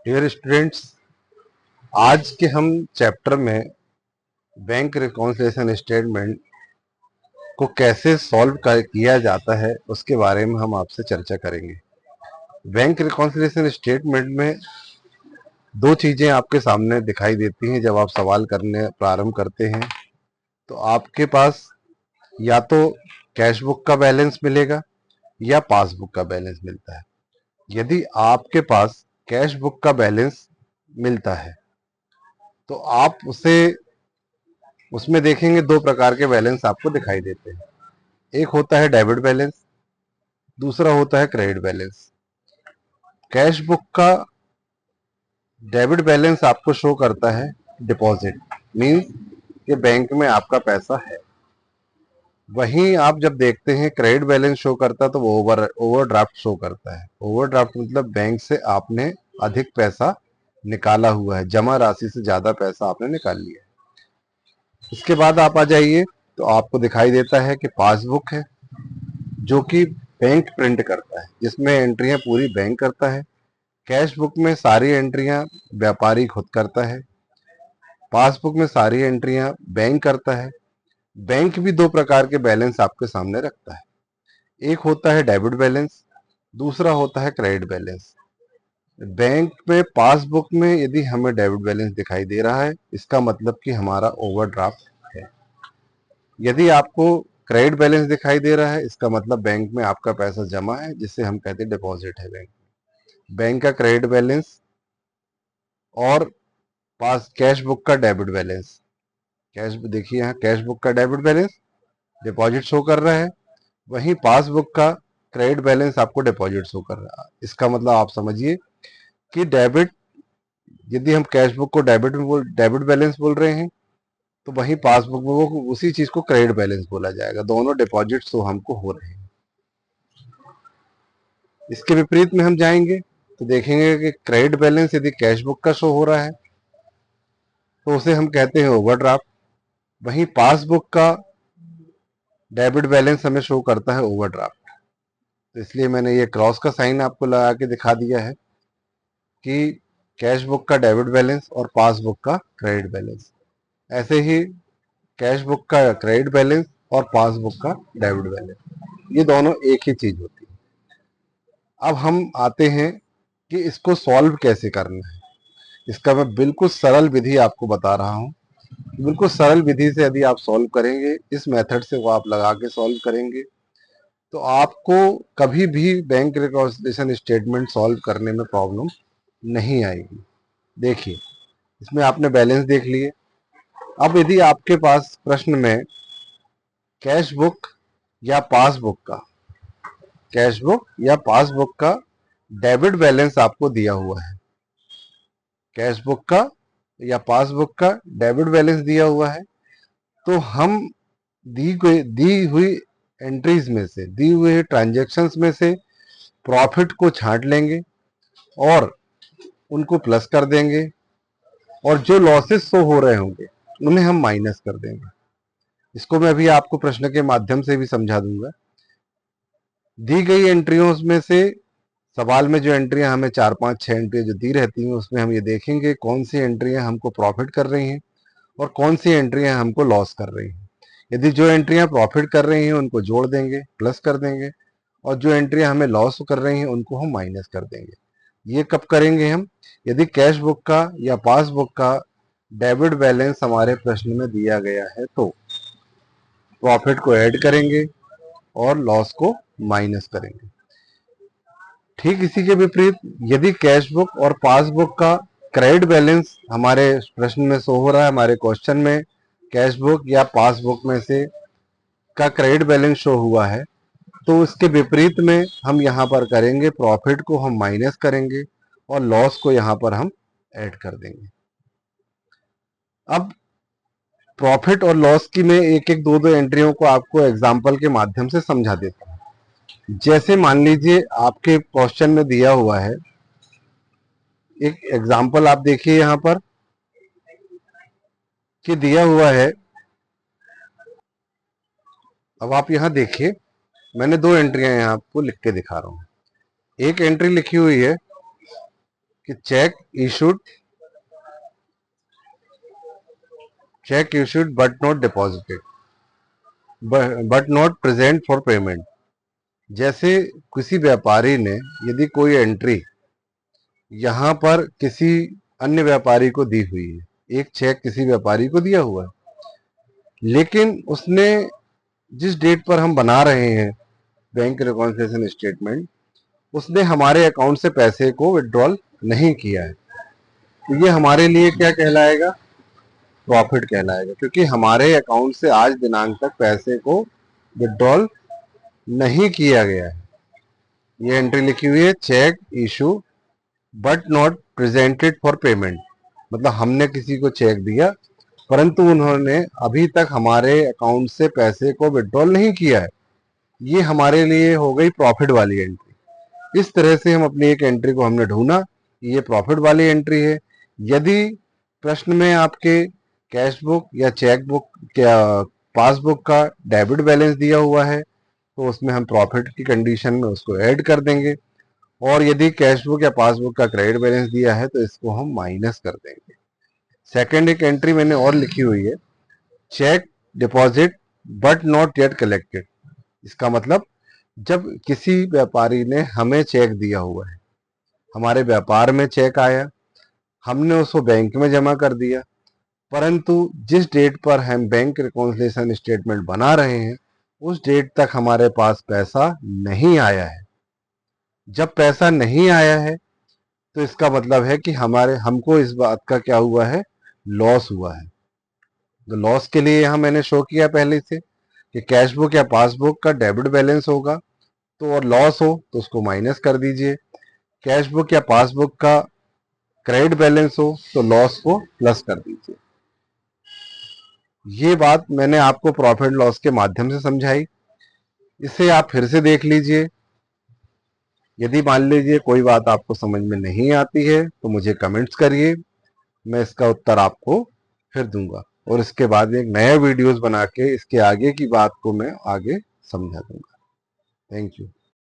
Dear students, आज के हम चैप्टर में बैंक रिकॉन्सिलिएशन स्टेटमेंट को कैसे सॉल्व किया जाता है उसके बारे में हम आपसे चर्चा करेंगे। बैंक रिकॉन्सिलिएशन स्टेटमेंट में दो चीजें आपके सामने दिखाई देती हैं जब आप सवाल करने प्रारंभ करते हैं। तो आपके पास या तो कैश बुक का बैलेंस मिलेगा या पासबुक का बैलेंस मिलता है। यदि आपके पास कैश बुक का बैलेंस मिलता है तो आप उसे उसमें देखेंगे दो प्रकार के बैलेंस आपको दिखाई देते हैं। एक होता है डेबिट बैलेंस, दूसरा होता है क्रेडिट बैलेंस। कैश बुक का डेबिट बैलेंस आपको शो करता है डिपॉजिट, मींस कि बैंक में आपका पैसा है। वहीं आप जब देखते हैं क्रेडिट बैलेंस शो करता है तो वो ओवरड्राफ्ट शो करता है। ओवरड्राफ्ट मतलब बैंक से आपने अधिक पैसा निकाला हुआ है, जमा राशि से ज्यादा पैसा आपने निकाल लिया है। इसके बाद आप आ जाइए तो आपको दिखाई देता है कि पासबुक है जो कि बैंक प्रिंट करता है, जिसमें एंट्रियां पूरी बैंक करता है। कैश बुक में सारी एंट्रियां व्यापारी खुद करता है, पासबुक में सारी एंट्रियां बैंक करता है। बैंक भी दो प्रकार के बैलेंस आपके सामने रखता है, एक होता है डेबिट बैलेंस, दूसरा होता है क्रेडिट बैलेंस। बैंक में पासबुक में यदि हमें डेबिट बैलेंस दिखाई दे रहा है, इसका मतलब कि हमारा ओवरड्राफ्ट है। यदि आपको क्रेडिट बैलेंस दिखाई दे रहा है, इसका मतलब बैंक में आपका पैसा जमा है, जिसे हम कहते हैं डिपॉजिट है। बैंक का क्रेडिट बैलेंस और पास कैश बुक का डेबिट बैलेंस। कैश देखिए यहाँ कैश बुक का डेबिट बैलेंस डिपॉजिट शो कर रहा है, वहीं पासबुक का क्रेडिट बैलेंस आपको डिपॉजिट शो कर रहा है। इसका मतलब आप समझिए कि डेबिट, यदि हम कैश बुक को डेबिट बैलेंस बोल रहे हैं तो वहीं पासबुक में वो उसी चीज को क्रेडिट बैलेंस बोला जाएगा। दोनों डिपॉजिट शो हमको हो रहे हैं। इसके विपरीत में हम जाएंगे तो देखेंगे कि क्रेडिट बैलेंस यदि कैश बुक का शो हो रहा है तो उसे हम कहते हैं ओवरड्राफ्ट, वहीं पासबुक का डेबिट बैलेंस हमें शो करता है ओवरड्राफ्ट। तो इसलिए मैंने ये क्रॉस का साइन आपको लगा के दिखा दिया है कि कैश बुक का डेबिट बैलेंस और पासबुक का क्रेडिट बैलेंस। ऐसे ही कैश बुक का क्रेडिट बैलेंस और पासबुक का डेबिट बैलेंस, ये दोनों एक ही चीज होती है। अब हम आते हैं कि इसको सॉल्व कैसे करना है। इसका मैं बिल्कुल सरल विधि आपको बता रहा हूं। बिल्कुल सरल विधि से यदि आप सॉल्व करेंगे, इस मेथड से वो आप लगा के सॉल्व करेंगे तो आपको कभी भी बैंक रिकॉन्सिलिएशन स्टेटमेंट सॉल्व करने में प्रॉब्लम नहीं आएगी। देखिए, इसमें आपने बैलेंस देख लिए। अब यदि आपके पास प्रश्न में कैश बुक या पासबुक का डेबिट बैलेंस आपको दिया हुआ है, कैश बुक का या पासबुक का डेबिट बैलेंस दिया हुआ है, तो हम दी हुई एंट्रीज में से, दी हुए ट्रांजैक्शंस में से प्रॉफिट को छांट लेंगे और उनको प्लस कर देंगे, और जो लॉसेस शो हो रहे होंगे उन्हें हम माइनस कर देंगे। इसको मैं अभी आपको प्रश्न के माध्यम से भी समझा दूंगा। दी गई एंट्रियों में से सवाल में जो एंट्रियां हमें 4 5 6 एंट्रियां जो दी रहती हैं, उसमें हम ये देखेंगे कौन सी एंट्रियां हमको प्रॉफिट कर रही हैं और कौन सी एंट्रियां हमको लॉस कर रही हैं। यदि जो एंट्रियां प्रॉफिट कर रही हैं उनको जोड़ देंगे, प्लस कर देंगे, और जो एंट्रियां हमें लॉस कर रही हैं उनको हम माइनस कर देंगे। ये कब करेंगे हम? यदि कैश बुक का या पासबुक का डेबिट बैलेंस हमारे प्रश्न में दिया गया है तो प्रॉफिट को ऐड करेंगे और लॉस को माइनस करेंगे। ठीक इसी के विपरीत यदि कैश बुक और पासबुक का क्रेडिट बैलेंस हमारे प्रश्न में शो हो रहा है, हमारे क्वेश्चन में कैश बुक या पासबुक में से का क्रेडिट बैलेंस शो हुआ है, तो उसके विपरीत में हम यहाँ पर करेंगे, प्रॉफिट को हम माइनस करेंगे और लॉस को यहाँ पर हम ऐड कर देंगे। अब प्रॉफिट और लॉस की मैं एक एक दो दो एंट्रियों को आपको एग्जाम्पल के माध्यम से समझा देता हूं। जैसे मान लीजिए आपके क्वेश्चन में दिया हुआ है, एक एग्जाम्पल आप देखिए यहाँ पर कि दिया हुआ है। अब आप यहाँ देखिए, मैंने दो एंट्रियां यहाँ आपको लिख के दिखा रहा हूँ। एक एंट्री लिखी हुई है कि check issued but not present for payment. जैसे किसी व्यापारी ने यदि कोई एंट्री यहां पर किसी अन्य व्यापारी को दी हुई है, एक चेक किसी व्यापारी को दिया हुआ है, लेकिन उसने जिस डेट पर हम बना रहे हैं बैंक रिकॉन्सिलिएशन स्टेटमेंट, उसने हमारे अकाउंट से पैसे को विड्रॉल नहीं किया है, तो ये हमारे लिए क्या कहलाएगा? प्रॉफिट कहलाएगा, क्योंकि हमारे अकाउंट से आज दिनांक तक पैसे को विड्रॉल नहीं किया गया है। ये एंट्री लिखी हुई है, check issue but not presented for payment, मतलब हमने किसी को चेक दिया परंतु उन्होंने अभी तक हमारे अकाउंट से पैसे को विड्रॉल नहीं किया है। ये हमारे लिए हो गई प्रॉफिट वाली एंट्री। इस तरह से हम अपनी एक एंट्री को हमने ढूंढा, ये प्रॉफिट वाली एंट्री है। यदि प्रश्न में आपके कैश बुक या चेक बुक या पासबुक का डेबिट बैलेंस दिया हुआ है तो उसमें हम प्रॉफिट की कंडीशन में उसको ऐड कर देंगे, और यदि कैश बुक या पासबुक का क्रेडिट बैलेंस दिया है तो इसको हम माइनस कर देंगे। सेकंड एक एंट्री मैंने और लिखी हुई है, check deposit but not yet collected. इसका मतलब जब किसी व्यापारी ने हमें चेक दिया हुआ है, हमारे व्यापार में चेक आया, हमने उसको बैंक में जमा कर दिया, परंतु जिस डेट पर हम बैंक रिकॉन्सिलिएशन स्टेटमेंट बना रहे हैं उस डेट तक हमारे पास पैसा नहीं आया है। जब पैसा नहीं आया है तो इसका मतलब है कि हमको इस बात का क्या हुआ है? लॉस हुआ है। तो लॉस के लिए यहां मैंने शो किया पहले से कि कैश बुक या पासबुक का डेबिट बैलेंस होगा, तो और लॉस हो तो उसको माइनस कर दीजिए। कैश बुक या पासबुक का क्रेडिट बैलेंस हो तो लॉस को प्लस कर दीजिए। ये बात मैंने आपको प्रॉफिट लॉस के माध्यम से समझाई, इसे आप फिर से देख लीजिए। यदि मान लीजिए कोई बात आपको समझ में नहीं आती है तो मुझे कमेंट्स करिए, मैं इसका उत्तर आपको फिर दूंगा, और इसके बाद एक नया वीडियोस बना के इसके आगे की बात को मैं आगे समझा दूंगा। Thank you.